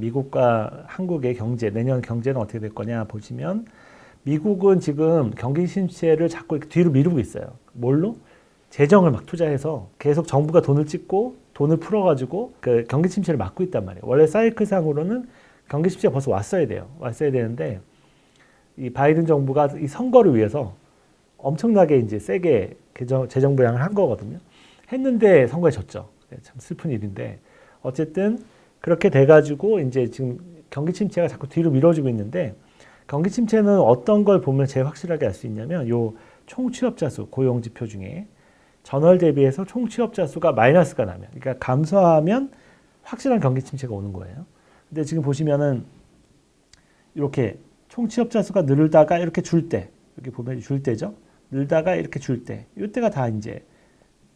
미국과 한국의 경제, 내년 경제는 어떻게 될 거냐 보시면 미국은 지금 경기 침체를 자꾸 뒤로 미루고 있어요. 뭘로? 재정을 막 투자해서 계속 정부가 돈을 찍고 돈을 풀어가지고 그 경기 침체를 막고 있단 말이에요. 원래 사이클상으로는 경기 침체가 벌써 왔어야 돼요. 왔어야 되는데 이 바이든 정부가 이 선거를 위해서 엄청나게 이제 세게 재정 부양을 한 거거든요. 했는데 선거에 졌죠. 참 슬픈 일인데 어쨌든 그렇게 돼가지고 이제 지금 경기 침체가 자꾸 뒤로 미뤄지고 있는데 경기 침체는 어떤 걸 보면 제일 확실하게 알 수 있냐면 요 총 취업자 수 고용 지표 중에 전월 대비해서 총 취업자 수가 마이너스가 나면 그러니까 감소하면 확실한 경기 침체가 오는 거예요. 근데 지금 보시면은 이렇게 총 취업자 수가 늘다가 이렇게 줄 때, 여기 보면 줄 때죠. 늘다가 이렇게 줄 때, 이때가 다 이제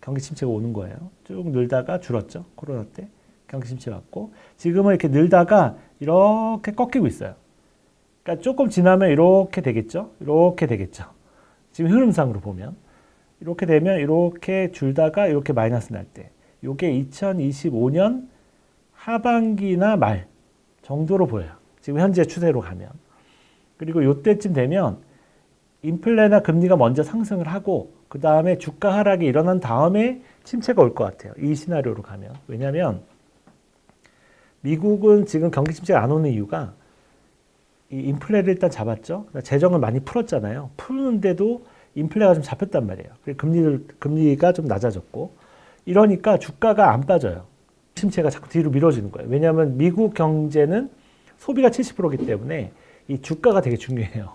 경기 침체가 오는 거예요. 쭉 늘다가 줄었죠. 코로나 때 경기 침체 왔고 지금은 이렇게 늘다가 이렇게 꺾이고 있어요. 그러니까 조금 지나면 이렇게 되겠죠. 이렇게 되겠죠. 지금 흐름상으로 보면 이렇게 되면 이렇게 줄다가 이렇게 마이너스 날 때, 이게 2025년 하반기나 말 정도로 보여요. 지금 현재 추세로 가면. 그리고 이때쯤 되면 인플레나 금리가 먼저 상승을 하고 그 다음에 주가 하락이 일어난 다음에 침체가 올 것 같아요. 이 시나리오로 가면. 왜냐하면 미국은 지금 경기 침체가 안 오는 이유가 이 인플레를 일단 잡았죠. 재정을 많이 풀었잖아요. 푸는데도 인플레가 좀 잡혔단 말이에요. 금리가 좀 낮아졌고 이러니까 주가가 안 빠져요. 침체가 자꾸 뒤로 미뤄지는 거예요. 왜냐하면 미국 경제는 소비가 70%이기 때문에 이 주가가 되게 중요해요.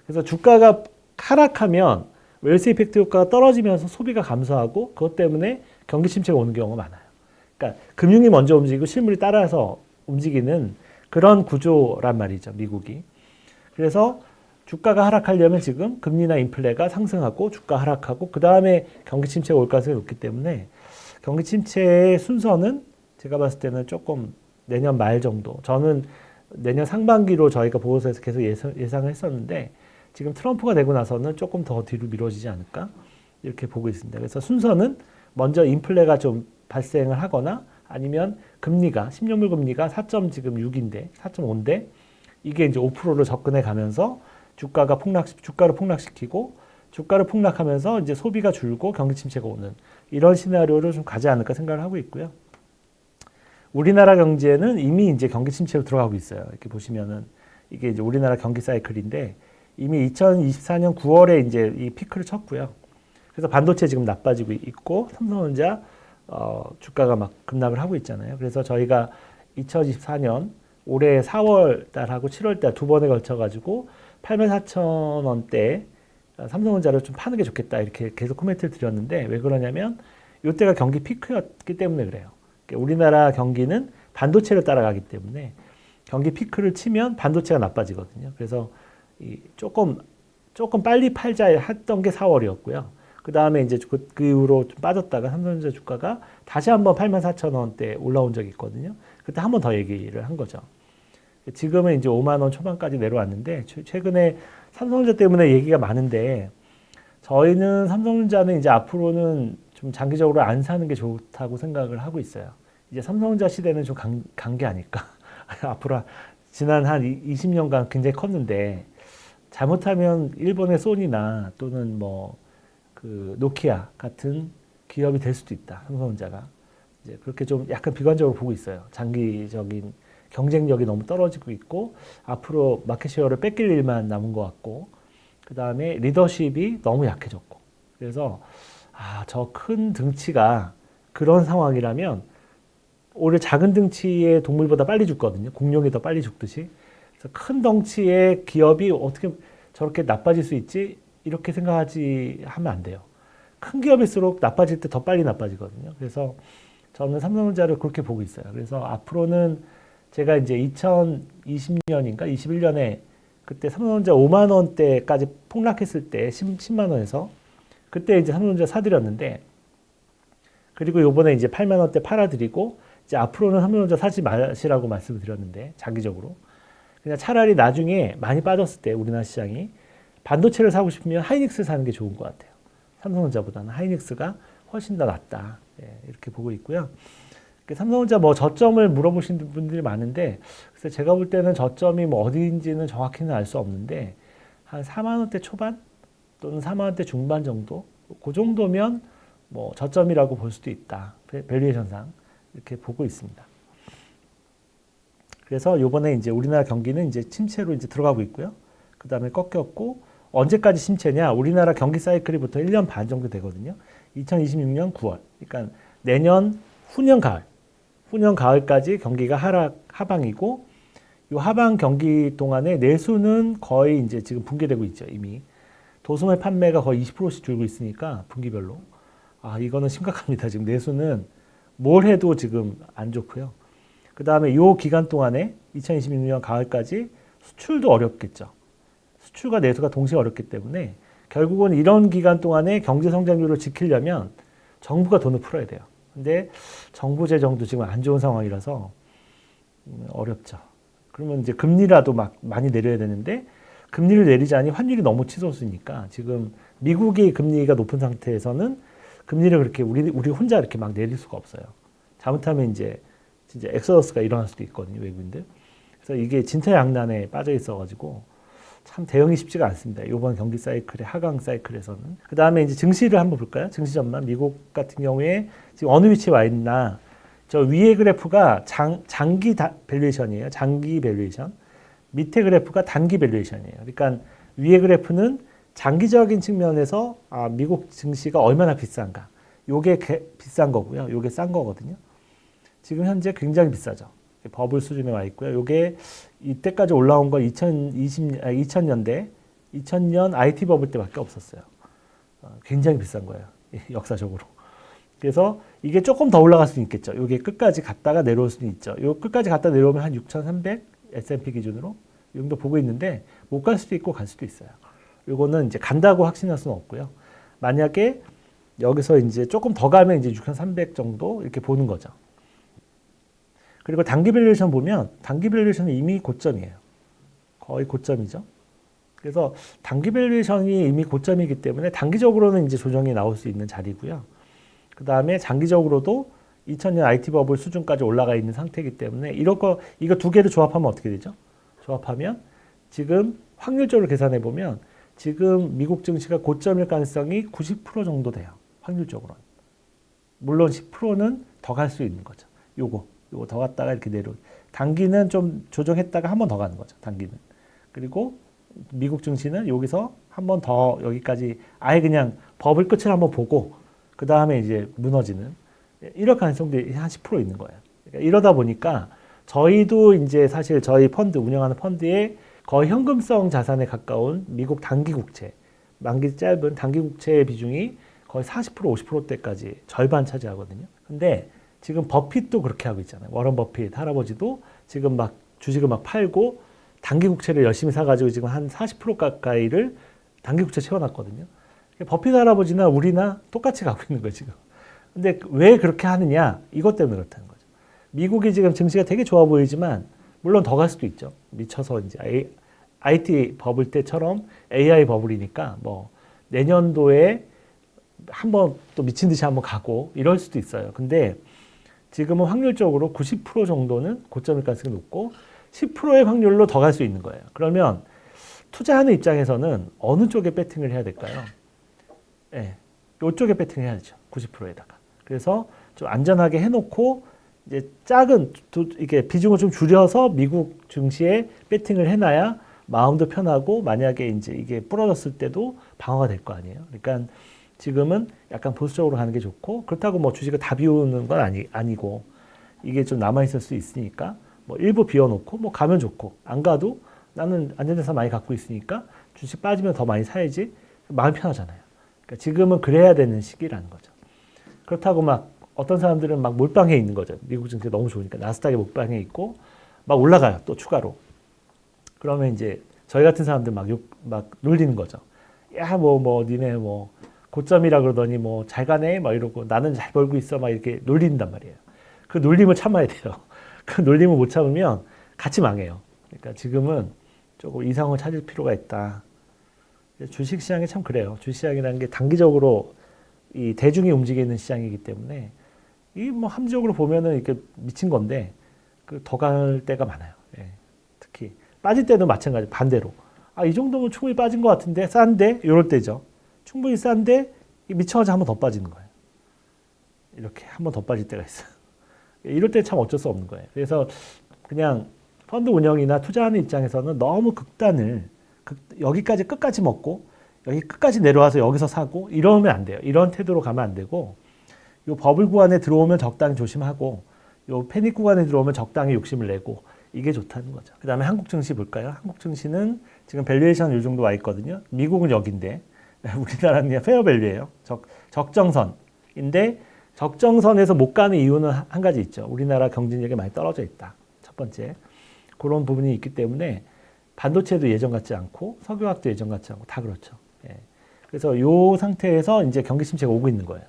그래서 주가가 하락하면 웰스 이펙트 효과가 떨어지면서 소비가 감소하고 그것 때문에 경기 침체가 오는 경우가 많아요. 그러니까 금융이 먼저 움직이고 실물이 따라서 움직이는 그런 구조란 말이죠, 미국이. 그래서 주가가 하락하려면 지금 금리나 인플레가 상승하고 주가 하락하고 그 다음에 경기 침체가 올 가능성이 높기 때문에 경기 침체의 순서는 제가 봤을 때는 조금 내년 말 정도. 저는 내년 상반기로 저희가 보고서에서 계속 예상을 했었는데 지금 트럼프가 되고 나서는 조금 더 뒤로 미뤄지지 않을까 이렇게 보고 있습니다. 그래서 순서는 먼저 인플레가 좀 발생을 하거나 아니면 금리가 10년물 금리가 4.6인데 4.5인데 이게 이제 5%로 접근해 가면서 주가를 폭락시키고 주가를 폭락하면서 이제 소비가 줄고 경기 침체가 오는 이런 시나리오를 좀 가지 않을까 생각을 하고 있고요. 우리나라 경제는 이미 이제 경기 침체로 들어가고 있어요. 이렇게 보시면은 이게 이제 우리나라 경기 사이클인데 이미 2024년 9월에 이제 이 피크를 쳤고요. 그래서 반도체 지금 나빠지고 있고 삼성전자 주가가 막 급락을 하고 있잖아요. 그래서 저희가 2024년 올해 4월 달하고 7월 달 두 번에 걸쳐 가지고 84,000원대 삼성전자를 좀 파는 게 좋겠다 이렇게 계속 코멘트를 드렸는데 왜 그러냐면 이때가 경기 피크였기 때문에 그래요. 우리나라 경기는 반도체를 따라가기 때문에 경기 피크를 치면 반도체가 나빠지거든요. 그래서 조금 빨리 팔자 했던 게 4월이었고요. 그 다음에 이제 그 이후로 좀 빠졌다가 삼성전자 주가가 다시 한번 84,000원대 올라온 적이 있거든요. 그때 한 번 더 얘기를 한 거죠. 지금은 이제 5만 원 초반까지 내려왔는데 최근에 삼성전자 때문에 얘기가 많은데 저희는 삼성전자는 이제 앞으로는 좀 장기적으로 안 사는 게 좋다고 생각을 하고 있어요. 이제 삼성전자 시대는 좀 간 게 아닐까. 앞으로 지난 한 20년간 굉장히 컸는데 잘못하면 일본의 소니나 또는 뭐 그 노키아 같은 기업이 될 수도 있다. 삼성전자가 이제 그렇게 좀 약간 비관적으로 보고 있어요. 장기적인 경쟁력이 너무 떨어지고 있고 앞으로 마켓쉐어를 뺏길 일만 남은 것 같고 그 다음에 리더십이 너무 약해졌고 그래서 저 큰 등치가 그런 상황이라면 오히려 작은 등치의 동물보다 빨리 죽거든요. 공룡이 더 빨리 죽듯이. 그래서 큰 덩치의 기업이 어떻게 저렇게 나빠질 수 있지? 이렇게 하면 안 돼요. 큰 기업일수록 나빠질 때 더 빨리 나빠지거든요. 그래서 저는 삼성전자를 그렇게 보고 있어요. 그래서 앞으로는 제가 이제 2020년인가 21년에 그때 삼성전자 5만 원대까지 폭락했을 때 10만 원에서 그때 이제 삼성전자 사드렸는데 그리고 요번에 이제 8만 원대 팔아드리고 이제 앞으로는 삼성전자 사지 마시라고 말씀을 드렸는데 장기적으로 그냥 차라리 나중에 많이 빠졌을 때 우리나라 시장이 반도체를 사고 싶으면 하이닉스 사는 게 좋은 것 같아요. 삼성전자보다는 하이닉스가 훨씬 더 낫다. 이렇게 보고 있고요. 삼성전자 뭐 저점을 물어보시는 분들이 많은데, 그래서 제가 볼 때는 저점이 뭐 어디인지는 정확히는 알 수 없는데, 한 4만 원대 초반 또는 4만 원대 중반 정도, 그 정도면 뭐 저점이라고 볼 수도 있다. 밸류에이션상 이렇게 보고 있습니다. 그래서 요번에 이제 우리나라 경기는 이제 침체로 이제 들어가고 있고요. 그 다음에 꺾였고, 언제까지 침체냐? 우리나라 경기 사이클이 부터 1년 반 정도 되거든요. 2026년 9월. 그러니까 내년 후년 가을까지 경기가 하방이고, 이 하방 경기 동안에 내수는 거의 이제 지금 붕괴되고 있죠, 이미. 도소매 판매가 거의 20%씩 줄고 있으니까, 분기별로. 아, 이거는 심각합니다. 지금 내수는 뭘 해도 지금 안 좋고요. 그 다음에 이 기간 동안에 2026년 가을까지 수출도 어렵겠죠. 수출과 내수가 동시에 어렵기 때문에 결국은 이런 기간 동안에 경제 성장률을 지키려면 정부가 돈을 풀어야 돼요. 근데 정부 재정도 지금 안 좋은 상황이라서 어렵죠. 그러면 이제 금리라도 막 많이 내려야 되는데, 금리를 내리자니 환율이 너무 치솟으니까 지금 미국의 금리가 높은 상태에서는 금리를 그렇게 우리 혼자 이렇게 막 내릴 수가 없어요. 잘못하면 이제 진짜 엑소더스가 일어날 수도 있거든요, 외국인들. 그래서 이게 진퇴양난에 빠져 있어가지고 참 대응이 쉽지가 않습니다. 이번 경기 사이클의 하강 사이클에서는. 그 다음에 이제 증시를 한번 볼까요? 증시 전망. 미국 같은 경우에 지금 어느 위치에 와 있나? 저 위에 그래프가 장기 밸류에이션이에요. 장기 밸류에이션. 밑에 그래프가 단기 밸류에이션이에요. 그러니까 위에 그래프는 장기적인 측면에서 미국 증시가 얼마나 비싼가. 요게 비싼 거고요. 요게 싼 거거든요. 지금 현재 굉장히 비싸죠. 버블 수준에 와 있고요. 요게 이때까지 올라온 건 2000년대, 2000년 IT 버블 때밖에 없었어요. 굉장히 비싼 거예요. 역사적으로. 그래서 이게 조금 더 올라갈 수는 있겠죠. 요게 끝까지 갔다가 내려올 수는 있죠. 요 끝까지 갔다 내려오면 한 6,300 S&P 기준으로 이 정도 보고 있는데, 못 갈 수도 있고 갈 수도 있어요. 요거는 이제 간다고 확신할 수는 없고요. 만약에 여기서 이제 조금 더 가면 이제 6,300 정도 이렇게 보는 거죠. 그리고 단기 밸류에이션 보면 단기 밸류에이션은 이미 고점이에요. 거의 고점이죠. 그래서 단기 밸류에이션이 이미 고점이기 때문에 단기적으로는 이제 조정이 나올 수 있는 자리고요. 그 다음에 장기적으로도 2000년 IT 버블 수준까지 올라가 있는 상태이기 때문에 이거 두 개를 조합하면 어떻게 되죠? 조합하면 지금 확률적으로 계산해 보면 지금 미국 증시가 고점일 가능성이 90% 정도 돼요. 확률적으로는. 물론 10%는 더 갈 수 있는 거죠. 요거 더 갔다가 이렇게 단기는 좀 조정했다가 한 번 더 가는 거죠. 단기는. 그리고 미국 증시는 여기서 한 번 더 여기까지 아예 그냥 버블 끝을 한번 보고 그 다음에 이제 무너지는 이럴 가능성도 한 10% 있는 거예요. 그러니까 이러다 보니까 저희도 이제 사실 저희 펀드 운영하는 펀드에 거의 현금성 자산에 가까운 미국 단기 국채, 만기 짧은 단기 국채의 비중이 거의 40% 50%대까지 절반 차지하거든요. 근데 지금 버핏도 그렇게 하고 있잖아요. 워런 버핏 할아버지도 지금 막 주식을 막 팔고 단기 국채를 열심히 사가지고 지금 한 40% 가까이를 단기 국채 채워놨거든요. 버핏 할아버지나 우리나 똑같이 가고 있는 거예요, 지금. 근데 왜 그렇게 하느냐? 이것 때문에 그렇다는 거죠. 미국이 지금 증시가 되게 좋아 보이지만 물론 더 갈 수도 있죠. 미쳐서 이제 IT 버블 때처럼 AI 버블이니까 뭐 내년도에 한번 또 미친 듯이 한번 가고 이럴 수도 있어요. 근데 지금은 확률적으로 90% 정도는 고점일 가능성이 높고 10%의 확률로 더 갈 수 있는 거예요. 그러면 투자하는 입장에서는 어느 쪽에 배팅을 해야 될까요? 네, 이쪽에 배팅을 해야죠. 90%에다가. 그래서 좀 안전하게 해놓고 이제 이게 비중을 좀 줄여서 미국 증시에 배팅을 해놔야 마음도 편하고 만약에 이제 이게 부러졌을 때도 방어가 될 거 아니에요. 그러니까 지금은 약간 보수적으로 가는 게 좋고 그렇다고 뭐 주식을 다 비우는 건 아니고 이게 좀 남아있을 수 있으니까 뭐 일부 비워놓고 뭐 가면 좋고 안 가도 나는 안전자산 많이 갖고 있으니까 주식 빠지면 더 많이 사야지 마음이 편하잖아요. 그러니까 지금은 그래야 되는 시기라는 거죠. 그렇다고 막 어떤 사람들은 막 몰빵해 있는 거죠. 미국 증시 너무 좋으니까 나스닥에 몰빵해 있고 막 올라가요. 또 추가로. 그러면 이제 저희 같은 사람들 막 놀리는 거죠. 야, 니네 고점이라 그러더니 잘 가네? 막 이러고 나는 잘 벌고 있어. 막 이렇게 놀린단 말이에요. 그 놀림을 참아야 돼요. 그 놀림을 못 참으면 같이 망해요. 그러니까 지금은 조금 이상을 찾을 필요가 있다. 주식 시장이 참 그래요. 주식 시장이라는 게 단기적으로 이 대중이 움직이는 시장이기 때문에 이 뭐 함정으로 보면은 이렇게 미친 건데 그 더 갈 때가 많아요. 예. 특히 빠질 때도 마찬가지 반대로 이 정도면 충분히 빠진 것 같은데 싼데 이럴 때죠. 충분히 싼데 미쳐가지고 한 번 더 빠지는 거예요. 이렇게 한 번 더 빠질 때가 있어요. 이럴 때 참 어쩔 수 없는 거예요. 그래서 그냥 펀드 운영이나 투자하는 입장에서는 너무 극단을 여기까지 끝까지 먹고 여기 끝까지 내려와서 여기서 사고 이러면 안 돼요. 이런 태도로 가면 안 되고 요 버블 구간에 들어오면 적당히 조심하고 요 패닉 구간에 들어오면 적당히 욕심을 내고 이게 좋다는 거죠. 그 다음에 한국 증시 볼까요? 한국 증시는 지금 밸류에이션 이 정도 와 있거든요. 미국은 여기인데 우리나라는 그냥 페어 밸류예요. 적정선인데 적정선에서 못 가는 이유는 한 가지 있죠. 우리나라 경쟁력이 많이 떨어져 있다. 첫 번째. 그런 부분이 있기 때문에 반도체도 예전 같지 않고 석유화학도 예전 같지 않고 다 그렇죠. 예. 그래서 이 상태에서 이제 경기 침체가 오고 있는 거예요.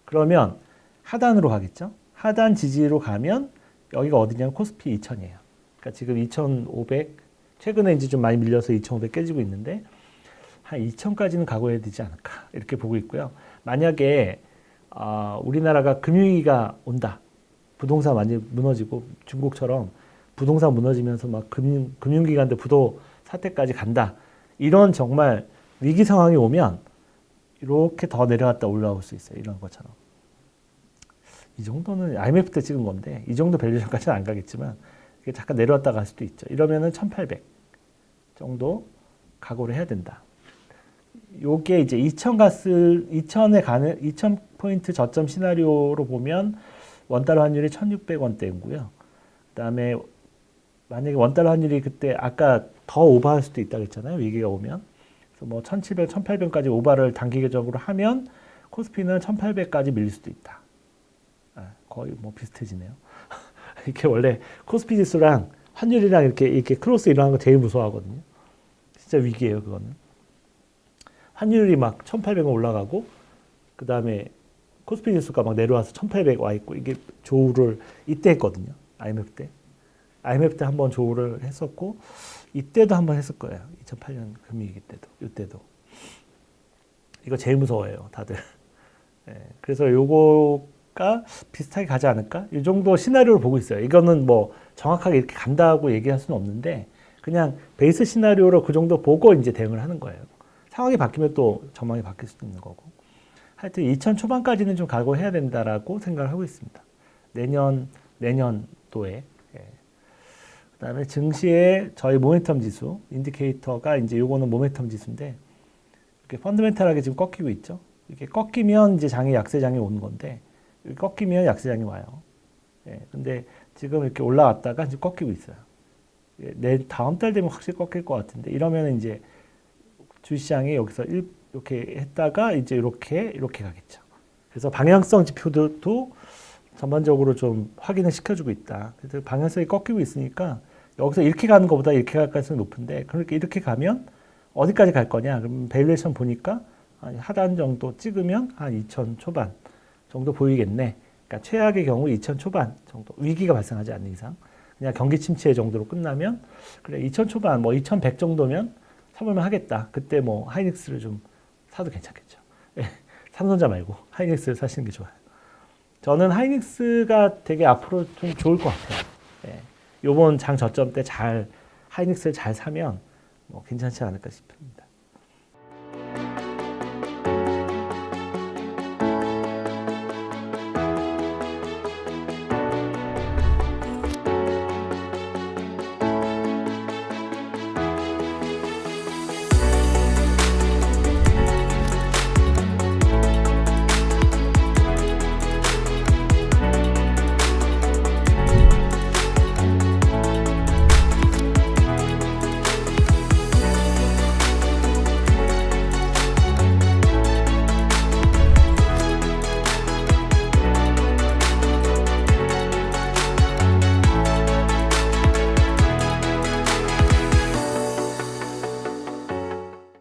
그러면 하단으로 가겠죠. 하단 지지로 가면 여기가 어디냐면 코스피 2000이에요. 그러니까 지금 2500 최근에 이제 좀 많이 밀려서 2500 깨지고 있는데 한 2000까지는 각오해야 되지 않을까 이렇게 보고 있고요. 만약에 우리나라가 금융위기가 온다. 부동산 많이 무너지고 중국처럼 부동산 무너지면서 막 금융기관들 부도 사태까지 간다. 이런 정말 위기 상황이 오면 이렇게 더 내려갔다 올라올 수 있어요. 이런 것처럼. 이 정도는 IMF 때 찍은 건데 이 정도 밸류션까지는 안 가겠지만 이게 잠깐 내려왔다 갈 수도 있죠. 이러면은 1800 정도 각오를 해야 된다. 요게 이제 2000에 가는 2000포인트 저점 시나리오로 보면 원달러 환율이 1600원대이고요. 그다음에 만약에 원달러 환율이 그때 아까 더 오버할 수도 있다고 했잖아요. 위기가 오면. 그래서 뭐 1700, 1800까지 오버를 단기적으로 하면 코스피는 1800까지 밀릴 수도 있다. 거의 뭐 비슷해지네요. 이게 원래 코스피 지수랑 환율이랑 이렇게 크로스 일어나는 거 제일 무서워하거든요. 진짜 위기예요, 그거는. 환율이 막 1800원 올라가고 그 다음에 코스피 지수가 막 내려와서 1800 와 있고 이게 조우를 이때 했거든요. IMF 때. IMF 때 한번 조우를 했었고 이때도 한번 했을 거예요. 2008년 금융위기 때도. 이때도. 이거 제일 무서워해요. 다들. 그래서 요거가 비슷하게 가지 않을까? 이 정도 시나리오를 보고 있어요. 이거는 뭐 정확하게 이렇게 간다고 얘기할 수는 없는데 그냥 베이스 시나리오로 그 정도 보고 이제 대응을 하는 거예요. 상황이 바뀌면 또 전망이 바뀔 수도 있는 거고. 하여튼 2000 초반까지는 좀 각오해야 된다라고 생각을 하고 있습니다. 내년도에. 그다음에 증시의 저희 모멘텀 지수, 인디케이터가 이제 요거는 모멘텀 지수인데 이렇게 펀더멘탈하게 지금 꺾이고 있죠. 이렇게 꺾이면 이제 약세장이 오는 건데 꺾이면 약세장이 와요. 근데 지금 이렇게 올라왔다가 이제 꺾이고 있어요. 다음 달 되면 확실히 꺾일 것 같은데 이러면 이제 주시장이 여기서 이렇게 했다가 이제 이렇게 가겠죠. 그래서 방향성 지표도 전반적으로 좀 확인을 시켜주고 있다. 그래서 방향성이 꺾이고 있으니까 여기서 이렇게 가는 것보다 이렇게 갈 가능성이 높은데 그렇게 이렇게 가면 어디까지 갈 거냐? 그럼 밸류에이션 보니까 하단 정도 찍으면 한 2000 초반 정도 보이겠네. 그러니까 최악의 경우 2000 초반 정도 위기가 발생하지 않는 이상 그냥 경기 침체 정도로 끝나면 그래 2000 초반 뭐 2100 정도면 사볼만 하겠다. 그때 뭐 하이닉스를 좀 사도 괜찮겠죠. 삼성전자 말고 하이닉스를 사시는 게 좋아요. 저는 하이닉스가 되게 앞으로 좀 좋을 것 같아요. 요번 장 저점 때 하이닉스를 잘 사면 뭐 괜찮지 않을까 싶습니다.